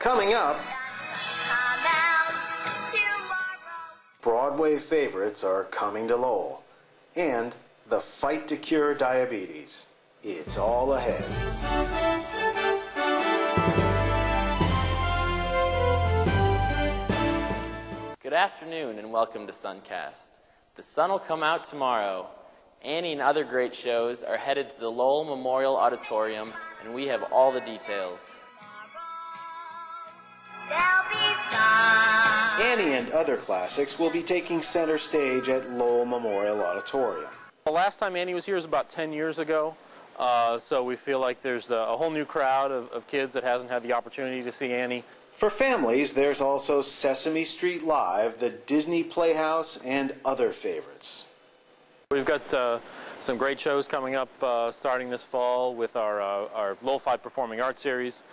Coming up, Broadway favorites are coming to Lowell, and the fight to cure diabetes. It's all ahead. Good afternoon and welcome to Suncast. The sun will come out tomorrow. Annie and other great shows are headed to the Lowell Memorial Auditorium, and we have all the details. Annie and other classics will be taking center stage at Lowell Memorial Auditorium. The last time Annie was here was about 10 years ago, so we feel like there's a whole new crowd of kids that hasn't had the opportunity to see Annie. For families, there's also Sesame Street Live, the Disney Playhouse, and other favorites. We've got some great shows coming up starting this fall with our Lowell Performing Arts Series,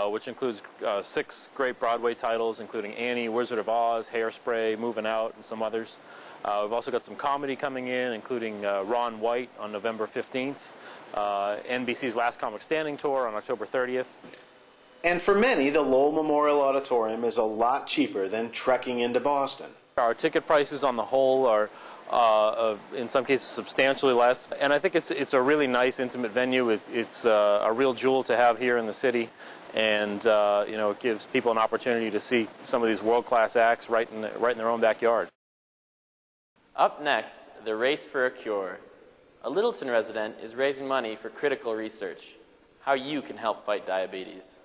which includes 6 great Broadway titles, including Annie, Wizard of Oz, Hairspray, Moving Out, and some others. We've also got some comedy coming in, including Ron White on November 15th, NBC's Last Comic Standing Tour on October 30th. And for many, the Lowell Memorial Auditorium is a lot cheaper than trekking into Boston. Our ticket prices on the whole are, in some cases, substantially less. And I think it's a really nice, intimate venue. It's a real jewel to have here in the city. And you know, it gives people an opportunity to see some of these world-class acts right in their own backyard. Up next, the race for a cure. A Littleton resident is raising money for critical research, how you can help fight diabetes.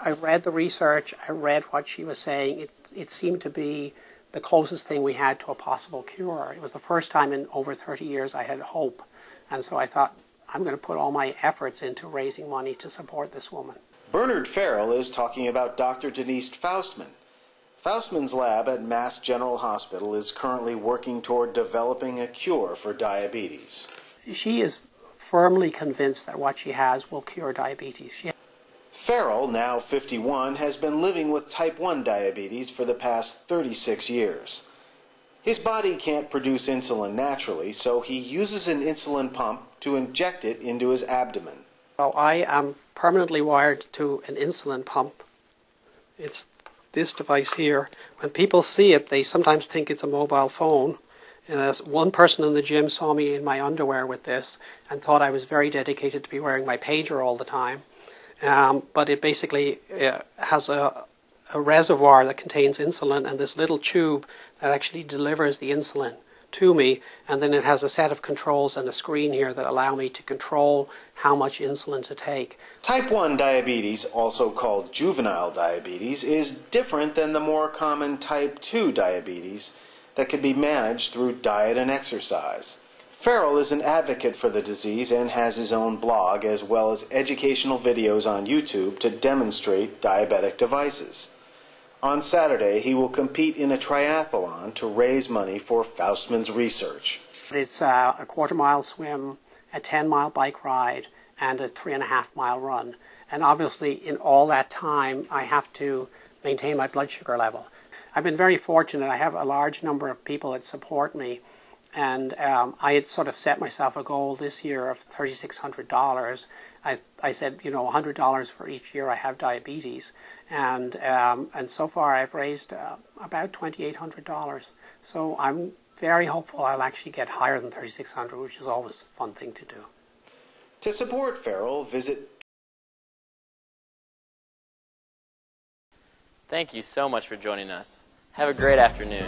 I read the research, I read what she was saying. It seemed to be the closest thing we had to a possible cure. It was the first time in over 30 years I had hope. And so I thought, I'm going to put all my efforts into raising money to support this woman. Bernard Farrell is talking about Dr. Denise Faustman. Faustman's lab at Mass General Hospital is currently working toward developing a cure for diabetes. She is firmly convinced that what she has will cure diabetes. Farrell, now 51, has been living with type 1 diabetes for the past 36 years. His body can't produce insulin naturally, so he uses an insulin pump to inject it into his abdomen. Well, I am permanently wired to an insulin pump. It's this device here. When people see it, they sometimes think it's a mobile phone. One person in the gym saw me in my underwear with this and thought I was very dedicated to be wearing my pager all the time. But it basically has a reservoir that contains insulin and this little tube that actually delivers the insulin to me, and then it has a set of controls and a screen here that allow me to control how much insulin to take. Type 1 diabetes, also called juvenile diabetes, is different than the more common type 2 diabetes that can be managed through diet and exercise. Farrell is an advocate for the disease and has his own blog as well as educational videos on YouTube to demonstrate diabetic devices. On Saturday, he will compete in a triathalon to raise money for Faustman's research. It's a quarter-mile swim, a 10-mile bike ride, and a 3.5-mile run. And obviously, in all that time, I have to maintain my blood sugar level. I've been very fortunate. I have a large number of people that support me. And I had sort of set myself a goal this year of $3,600. I said, you know, $100 for each year I have diabetes. And so far I've raised about $2,800. So I'm very hopeful I'll actually get higher than $3,600, which is always a fun thing to do. To support Farrell, visit. Thank you so much for joining us. Have a great afternoon.